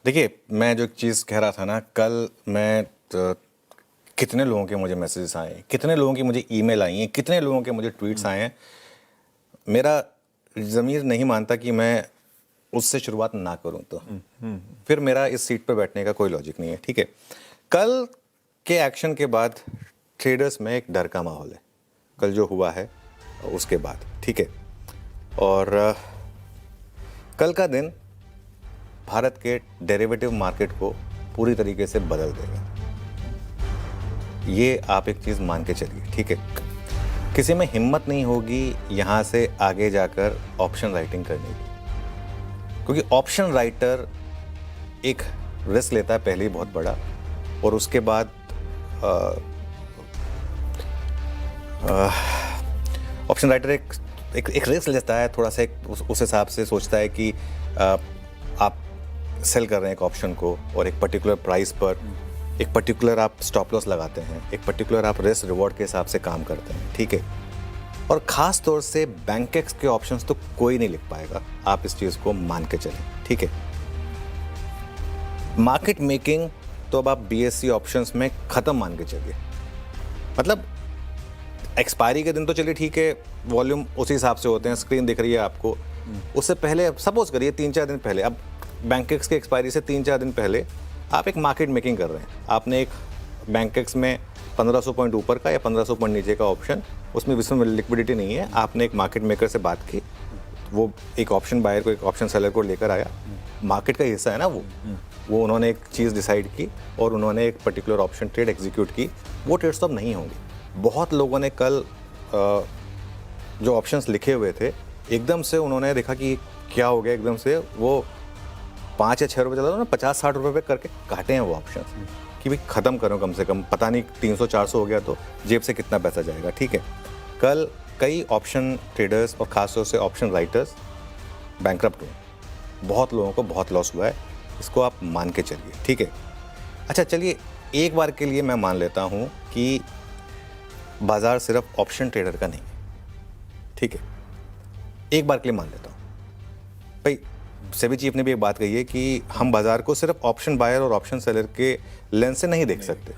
देखिए, मैं जो एक चीज़ कह रहा था ना, कल मैं कितने लोगों के मुझे मैसेजेस आए हैं, कितने लोगों की मुझे ईमेल आई हैं, कितने लोगों के मुझे ट्वीट्स आए हैं। मेरा ज़मीर नहीं मानता कि मैं उससे शुरुआत ना करूं, तो फिर मेरा इस सीट पर बैठने का कोई लॉजिक नहीं है। ठीक है, कल के एक्शन के बाद ट्रेडर्स में एक डर का माहौल है, कल जो हुआ है उसके बाद। ठीक है, और कल का दिन भारत के डेरिवेटिव मार्केट को पूरी तरीके से बदल देगा, ये आप एक चीज़ मान के चलिए। ठीक है, किसी में हिम्मत नहीं होगी यहाँ से आगे जाकर ऑप्शन राइटिंग करने की, क्योंकि ऑप्शन राइटर एक रिस्क लेता है पहले ही बहुत बड़ा, और उसके बाद ऑप्शन राइटर एक रिस्क लेता है थोड़ा सा, उस हिसाब से सोचता है कि आप सेल कर रहे हैं एक ऑप्शन को, और एक पर्टिकुलर प्राइस पर एक पर्टिकुलर आप स्टॉप लॉस लगाते हैं, एक पर्टिकुलर आप रिस्क रिवॉर्ड के हिसाब से काम करते हैं। ठीक है, और ख़ास तौर से बैंकेक्स के ऑप्शंस तो कोई नहीं लिख पाएगा, आप इस चीज़ को मान के चलें। ठीक है, मार्केट मेकिंग तो अब आप बीएससी ऑप्शंस में ख़त्म मान के चलिए। मतलब एक्सपायरी के दिन तो चलिए ठीक है, वॉल्यूम उसी हिसाब से होते हैं, स्क्रीन दिख रही है आपको। उससे पहले सपोज करिए 3-4 दिन पहले, अब बैंकेक्स के एक्सपायरी से 3-4 दिन पहले आप एक मार्केट मेकिंग कर रहे हैं। आपने एक बैंकेक्स में 1500 पॉइंट ऊपर का या 1500 पॉइंट नीचे का ऑप्शन, उसमें विश्व में लिक्विडिटी नहीं है, आपने एक मार्केट मेकर से बात की, वो एक ऑप्शन बायर को एक ऑप्शन सेलर को लेकर आया, मार्केट का हिस्सा है ना वो उन्होंने एक चीज़ डिसाइड की और उन्होंने एक पर्टिकुलर ऑप्शन ट्रेड एग्जीक्यूट की। वो ट्रेड्स तो अब नहीं होंगे। बहुत लोगों ने कल जो ऑप्शंस लिखे हुए थे, एकदम से उन्होंने देखा कि क्या हो गया, एकदम से वो 5 या 6 रुपये चला था ना, 50-60 रुपये पे करके काटे हैं वो ऑप्शंस, कि भाई ख़त्म करो कम से कम, पता नहीं 300-400 हो गया तो जेब से कितना पैसा जाएगा। ठीक है, कल कई ऑप्शन ट्रेडर्स और ख़ासतौर से ऑप्शन राइटर्स बैंकरप्ट हुए, बहुत लोगों को बहुत लॉस हुआ है, इसको आप मान के चलिए। ठीक है, अच्छा चलिए एक बार के लिए मैं मान लेता हूँ कि बाज़ार सिर्फ ऑप्शन ट्रेडर का नहीं है। ठीक है, एक बार के लिए मान लेता हूँ। भाई सेबी चीफ ने भी एक बात कही है कि हम बाजार को सिर्फ ऑप्शन बायर और ऑप्शन सेलर के लेंस से नहीं देख सकते।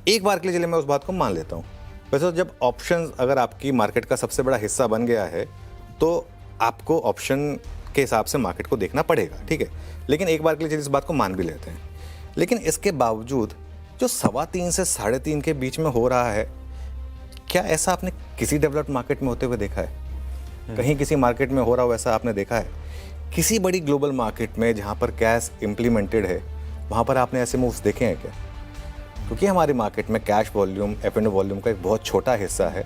एक बार के लिए चलिए मैं उस बात को मान लेता हूँ। वैसे तो जब ऑप्शन अगर आपकी मार्केट का सबसे बड़ा हिस्सा बन गया है तो आपको ऑप्शन के हिसाब से मार्केट को देखना पड़ेगा। ठीक है, लेकिन एक बार के लिए चलिए इस बात को मान भी लेते हैं। लेकिन इसके बावजूद जो 3.25 से 3.5 के बीच में हो रहा है, क्या ऐसा आपने किसी डेवलप्ड मार्केट में होते हुए देखा है? कहीं किसी मार्केट में हो रहा हो ऐसा आपने देखा है? किसी बड़ी ग्लोबल मार्केट में जहाँ पर कैश इम्प्लीमेंटेड है, वहाँ पर आपने ऐसे मूव्स देखे हैं क्या? क्योंकि हमारी मार्केट में कैश वॉल्यूम, F&O वॉल्यूम का एक बहुत छोटा हिस्सा है,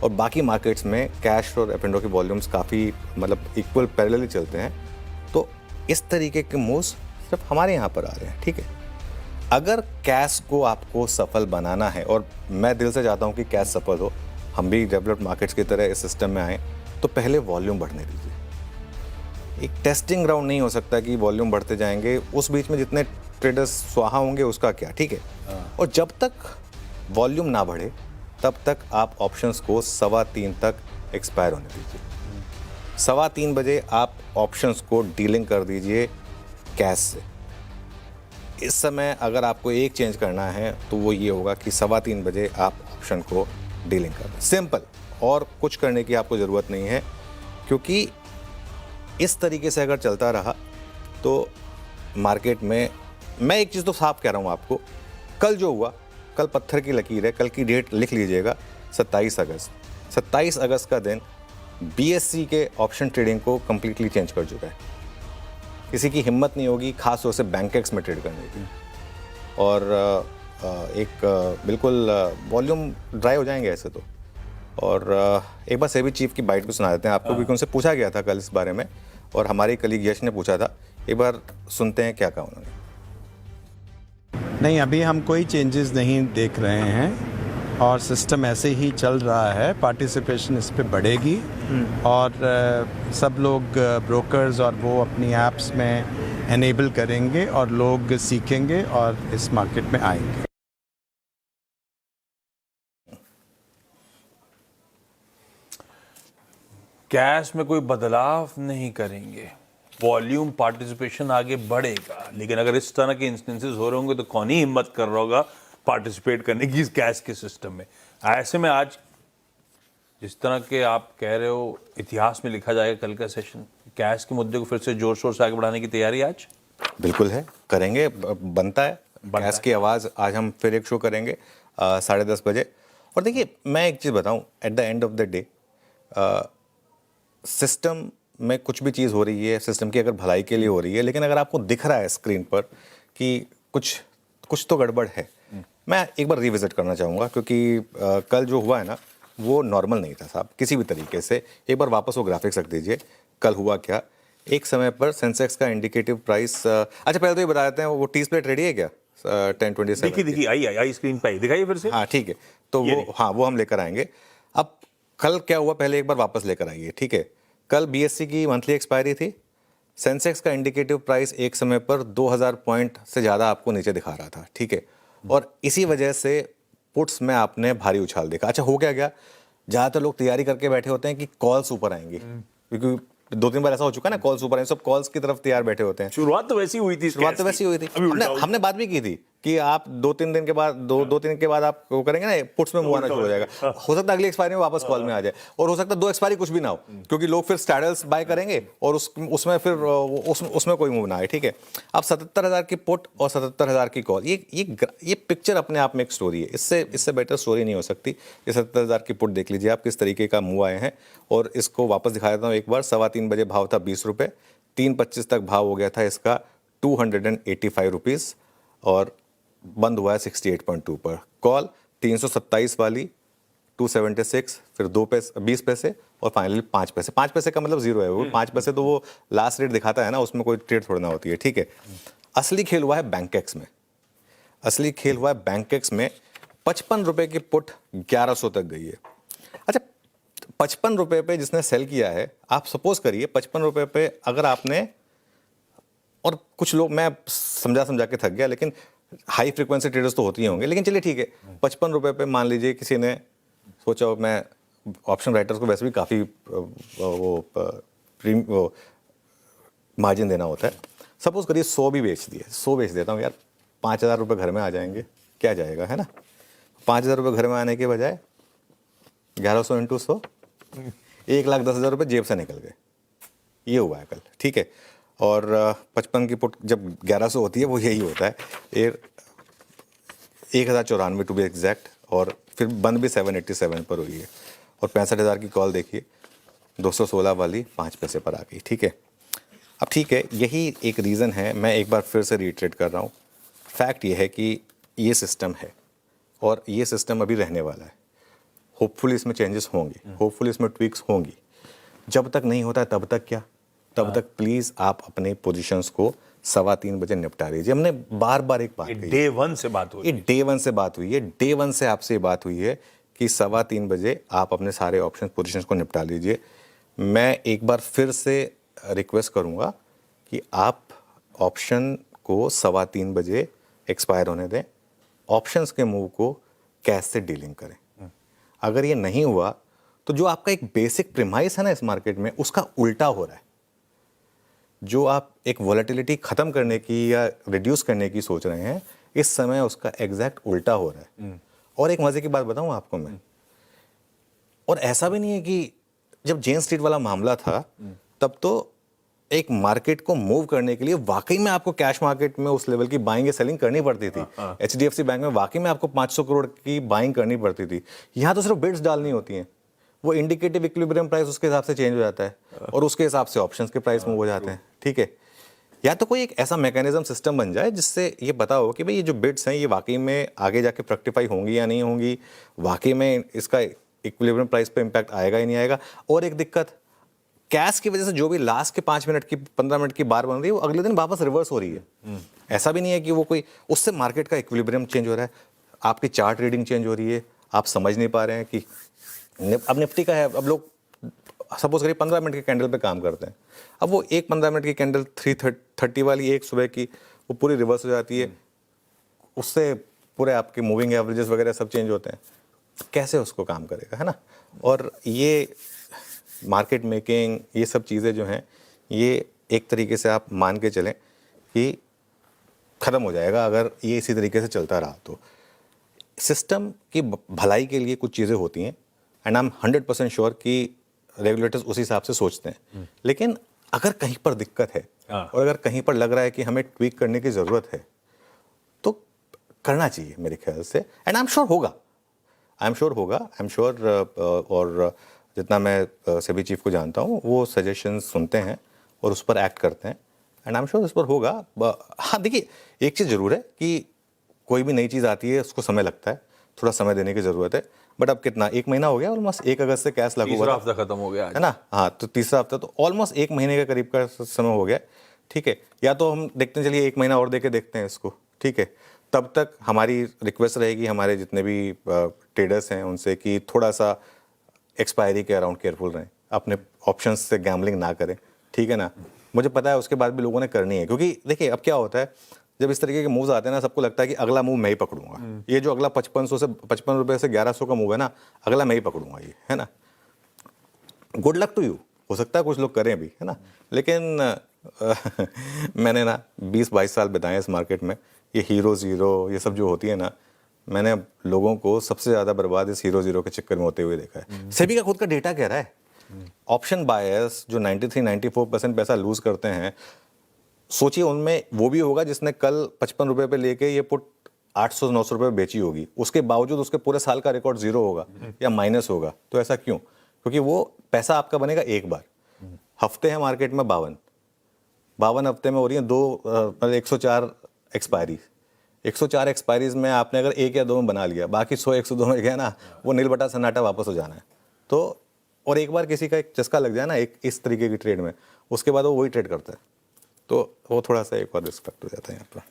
और बाकी मार्केट्स में कैश और F&O के वॉल्यूम्स काफ़ी मतलब इक्वल पैरेलली चलते हैं। तो इस तरीके के मूव्स सिर्फ हमारे यहाँ पर आ रहे हैं। ठीक है, अगर कैश को आपको सफल बनाना है, और मैं दिल से चाहता हूँ कि कैश सफल हो, हम भी डेवलप्ड मार्केट्स की तरह इस सिस्टम में आएँ, तो पहले वॉल्यूम बढ़ने दीजिए। एक टेस्टिंग ग्राउंड नहीं हो सकता कि वॉल्यूम बढ़ते जाएंगे, उस बीच में जितने ट्रेडर्स स्वाहा होंगे उसका क्या। ठीक है, और जब तक वॉल्यूम ना बढ़े तब तक आप ऑप्शंस को 3:15 तक एक्सपायर होने दीजिए। 3:15 बजे आप ऑप्शंस को डीलिंग कर दीजिए कैश से। इस समय अगर आपको एक चेंज करना है तो वो ये होगा कि 3:15 बजे आप ऑप्शन को डीलिंग कर दें। सिंपल, और कुछ करने की आपको ज़रूरत नहीं है, क्योंकि इस तरीके से अगर चलता रहा तो मार्केट में, मैं एक चीज़ तो साफ कह रहा हूँ आपको, कल जो हुआ, कल पत्थर की लकीर है, कल की डेट लिख लीजिएगा 27 अगस्त। 27 अगस्त का दिन बीएससी के ऑप्शन ट्रेडिंग को कम्प्लीटली चेंज कर चुका है। किसी की हिम्मत नहीं होगी खास तौर से बैंकेक्स में ट्रेड करने की, और बिल्कुल वॉल्यूम ड्राई हो जाएंगे ऐसे तो। और एक बार सेबी चीफ की बाइट को सुना देते हैं आपको, क्योंकि उनसे पूछा गया था कल इस बारे में, और हमारे कलीग यश ने पूछा था। एक बार सुनते हैं क्या कहा उन्होंने। नहीं, अभी हम कोई चेंजेस नहीं देख रहे हैं और सिस्टम ऐसे ही चल रहा है। पार्टिसिपेशन इस पे बढ़ेगी और सब लोग ब्रोकर्स और वो अपनी ऐप्स में एनेबल करेंगे और लोग सीखेंगे और इस मार्केट में आएंगे। कैश में कोई बदलाव नहीं करेंगे, वॉल्यूम पार्टिसिपेशन आगे बढ़ेगा, लेकिन अगर इस तरह के इंस्टेंसेस हो रहे होंगे तो कौन ही हिम्मत कर रहा होगा पार्टिसिपेट करने की इस कैश के सिस्टम में। ऐसे में आज जिस तरह के आप कह रहे हो इतिहास में लिखा जाएगा कल का सेशन, कैश के मुद्दे को फिर से जोर शोर से आगे बढ़ाने की तैयारी आज बिल्कुल है, करेंगे, बनता है। गैस की आवाज़ आज हम फिर एक शो करेंगे 10:30 बजे। और देखिए मैं एक चीज़ बताऊं, at the end of the day system में कुछ भी चीज़ हो रही है, सिस्टम की अगर भलाई के लिए हो रही है, लेकिन अगर आपको दिख रहा है स्क्रीन पर कि कुछ तो गड़बड़ है, मैं एक बार रिविजिट करना चाहूँगा, क्योंकि कल जो हुआ है ना वो नॉर्मल नहीं था साहब किसी भी तरीके से। एक बार वापस वो ग्राफिक्स रख दीजिए, कल हुआ क्या। एक समय पर सेंसेक्स का इंडिकेटिव प्राइस, अच्छा पहले तो ये बता देते हैं वो टी स्प्लिट रेडी है क्या 1027? देखिए आई स्क्रीन पे दिखाइए फिर से। हाँ ठीक है, तो वो हम लेकर आएंगे। अब कल क्या हुआ पहले एक बार वापस लेकर आइए, ठीक है। कल बीएससी की मंथली एक्सपायरी थी, सेंसेक्स का इंडिकेटिव प्राइस एक समय पर 2000 पॉइंट से ज़्यादा आपको नीचे दिखा रहा था, ठीक है। और इसी वजह से पुट्स में आपने भारी उछाल देखा। अच्छा हो क्या गया, ज़्यादातर लोग तैयारी करके बैठे होते हैं कि कॉल्स ऊपर आएंगी, क्योंकि 2-3 बार ऐसा हो चुका है ना, कॉल्स ऊपर आएंगे, सब कॉल्स की तरफ तैयार बैठे होते हैं। शुरुआत तो वैसी हुई थी, हमने बात भी की थी कि आप 2-3 दिन के बाद दो तीन के बाद आप वो करेंगे ना, पुट्स में मूव आना शुरू हो जाएगा। हो सकता है अगली एक्सपायरी में वापस कॉल में आ जाए, और हो सकता है 2 एक्सपायरी कुछ भी ना हो, क्योंकि लोग फिर स्टैडल्स बाय करेंगे और उसमें फिर उसमें कोई मूव ना आए, ठीक है। अब 77,000 की पुट और 77,000 की कॉल, ये पिक्चर अपने आप में एक स्टोरी है। इससे बेटर स्टोरी नहीं हो सकती। ये 77,000 की पुट देख लीजिए आप, किस तरीके का मूव आए हैं। और इसको वापस दिखा देता हूँ एक बार। 3:15 बजे भाव था 20 रुपये, 3:25 तक भाव हो गया था इसका 285 रुपीज़, और बंद हुआ है 68.2 पर। कॉल 327 वाली 276, फिर 20 पैसे और फाइनली 5 पैसे। 5 पैसे का मतलब जीरो है वो, 5 पैसे तो वो लास्ट रेट दिखाता है ना, उसमें कोई ट्रेड थोड़ा ना होती है, ठीक है। असली खेल हुआ है बैंकेक्स में, 55 रुपए की पुट 1100 तक गई है। अच्छा 55 रुपए पे जिसने सेल किया है, आप सपोज करिए 55 रुपए पे अगर आपने, और कुछ लोग, मैं समझा के थक गया, लेकिन हाई फ्रीक्वेंसी ट्रेडर्स तो होती ही होंगे, लेकिन चलिए ठीक है, 55 रुपए पे मान लीजिए किसी ने सोचा, मैं ऑप्शन राइटर्स को वैसे भी काफ़ी वो मार्जिन देना होता है, सपोज करिए 100 भी बेच दिए, 100 बेच देता हूँ यार, 5,000 रुपये घर में आ जाएंगे, क्या जाएगा, है ना। 5,000 रुपये घर में आने के बजाय 1100 × 100, 1,10,000 रुपये जेब से निकल गए। ये हुआ है कल, ठीक है। और 55 की पुट जब 1100 होती है वो यही होता है, 1,094 टू बी एग्जैक्ट, और फिर बंद भी 787 पर हुई है। और 65,000 की कॉल देखिए 216 वाली 5 पैसे पर आ गई, ठीक है। अब ठीक है, यही एक रीज़न है, मैं एक बार फिर से रिट्रेट कर रहा हूँ। फैक्ट ये है कि ये सिस्टम है और ये सिस्टम अभी रहने वाला है। होपफुली इसमें चेंजेस होंगी, होपफुली इसमें ट्विक्स होंगी। जब तक नहीं होता है तब तक क्या, तब तक प्लीज़ आप अपने पोजीशंस को 3:15 बजे निपटा लीजिए। हमने बार बार एक बात कही, डे 1 से बात हुई, ये डे 1 से बात हुई है, डे 1 से आपसे बात हुई है कि 3:15 बजे आप अपने सारे ऑप्शन पोजीशंस को निपटा लीजिए। मैं एक बार फिर से रिक्वेस्ट करूंगा कि आप ऑप्शन को 3:15 बजे एक्सपायर होने दें, ऑप्शंस के मूव को कैश से डीलिंग करें। अगर ये नहीं हुआ तो जो आपका एक बेसिक प्रीमाइस है ना इस मार्केट में, उसका उल्टा हो रहा है। जो आप एक वॉलेटिलिटी खत्म करने की या रिड्यूस करने की सोच रहे हैं, इस समय उसका एग्जैक्ट उल्टा हो रहा है। और एक मजे की बात बताऊं आपको मैं, और ऐसा भी नहीं है कि जब जेन स्ट्रीट वाला मामला था तब तो एक मार्केट को मूव करने के लिए वाकई में आपको कैश मार्केट में उस लेवल की बाइंग या सेलिंग करनी पड़ती थी। HDFC बैंक में वाकई में आपको 500 करोड़ की बाइंग करनी पड़ती थी। यहाँ तो सिर्फ बिड्स डालनी होती हैं, वो इंडिकेटिव इक्विलिब्रियम प्राइस उसके हिसाब से चेंज हो जाता है और उसके हिसाब से ऑप्शंस के प्राइस मूव हो जाते हैं, ठीक है। या तो कोई एक ऐसा मैकेनिज्म सिस्टम बन जाए जिससे ये पता हो कि भाई ये जो बिड्स हैं ये वाकई में आगे जाके फ्रक्टिफाई होंगी या नहीं होंगी, वाकई में इसका इक्विलिब्रियम प्राइस पे इम्पैक्ट आएगा ही नहीं आएगा। और एक दिक्कत, कैश की वजह से जो भी लास्ट के 5 मिनट की 15 मिनट की बार बन रही है वो अगले दिन वापस रिवर्स हो रही है। ऐसा भी नहीं है कि वो कोई, उससे मार्केट का इक्विलिब्रियम चेंज हो रहा है, आपकी चार्ट रीडिंग चेंज हो रही है, आप समझ नहीं पा रहे हैं कि अब निफ्टी का है। अब लोग सपोज करिए 15 मिनट के कैंडल पे काम करते हैं, अब वो एक 15 मिनट की कैंडल 330 वाली एक सुबह की वो पूरी रिवर्स हो जाती है, उससे पूरे आपके मूविंग एवरेजेस वगैरह सब चेंज होते हैं। कैसे उसको काम करेगा, है ना। और ये मार्केट मेकिंग, ये सब चीज़ें जो हैं ये एक तरीके से आप मान के चलें कि ख़त्म हो जाएगा अगर ये इसी तरीके से चलता रहा तो। सिस्टम की भलाई के लिए कुछ चीज़ें होती हैं एंड आई एम 100% श्योर कि रेगुलेटर्स उसी हिसाब से सोचते हैं। लेकिन अगर कहीं पर दिक्कत है और अगर कहीं पर लग रहा है कि हमें ट्वीक करने की ज़रूरत है तो करना चाहिए मेरे ख्याल से, एंड आई एम श्योर होगा, आई एम श्योर। और जितना मैं सेबी चीफ को जानता हूँ वो सजेशंस सुनते हैं और उस पर एक्ट करते हैं, एंड आई एम श्योर इस पर होगा। हाँ देखिए, एक चीज़ ज़रूर है कि कोई भी नई चीज़ आती है उसको समय लगता है, थोड़ा समय देने की ज़रूरत है। बट अब कितना, 1 महीना हो गया ऑलमोस्ट, 1 अगस्त से कैश लागू हुआ, तीसरा हफ्ता खत्म हो गया आज। है ना। हाँ, तो तीसरा हफ्ता, तो ऑलमोस्ट 1 महीने के करीब का समय हो गया। ठीक है, या तो हम देखते हैं, चलिए 1 महीना और दे के देखते हैं इसको। ठीक है, तब तक हमारी रिक्वेस्ट रहेगी हमारे जितने भी ट्रेडर्स हैं उनसे कि थोड़ा सा एक्सपायरी के अराउंड केयरफुल रहें, अपने ऑप्शंस से गैम्बलिंग ना करें। ठीक है ना, मुझे पता है उसके बाद भी लोगों ने करनी है, क्योंकि देखिए अब क्या होता है, जब इस तरीके के मूव्स आते हैं ना, सबको लगता है कि अगला मूव मैं ही पकड़ूंगा। ये जो अगला 55 रुपये से 1100 का मूव है ना, अगला मैं ही पकड़ूंगा ये, है ना। गुड लक टू यू, हो सकता है कुछ लोग करें भी, है ना। लेकिन मैंने ना 20-22 साल बिताए इस मार्केट में। ये हीरो ज़ीरो ये सब जो होती है ना, मैंने लोगों को सबसे ज़्यादा बर्बाद इस हीरो ज़ीरो के चक्कर में होते हुए देखा है। सेबी का खुद का डेटा कह रहा है, ऑप्शन बायर्स जो 93-94% पैसा लूज करते हैं, सोचिए उनमें वो भी होगा जिसने कल 55 रुपये पे लेके ये पुट 800-900 रुपये बेची होगी, उसके बावजूद उसके पूरे साल का रिकॉर्ड जीरो होगा या माइनस होगा। तो ऐसा क्यों? क्योंकि वो पैसा आपका बनेगा एक बार। हफ्ते हैं मार्केट में 52 हफ्ते में हो रही हैं 104 एक्सपायरी। 104 एक्सपायरीज में आपने अगर 1 या 2 में बना लिया, बाकी 100-102 में गया ना, वो नील बटा सन्नाटा वापस हो जाना है। तो और एक बार किसी का एक चस्का लग जाए ना एक इस तरीके की ट्रेड में, उसके बाद वो वही ट्रेड करता है, तो वो थोड़ा सा एक और रिस्क फैक्टर हो जाता है यहाँ पर।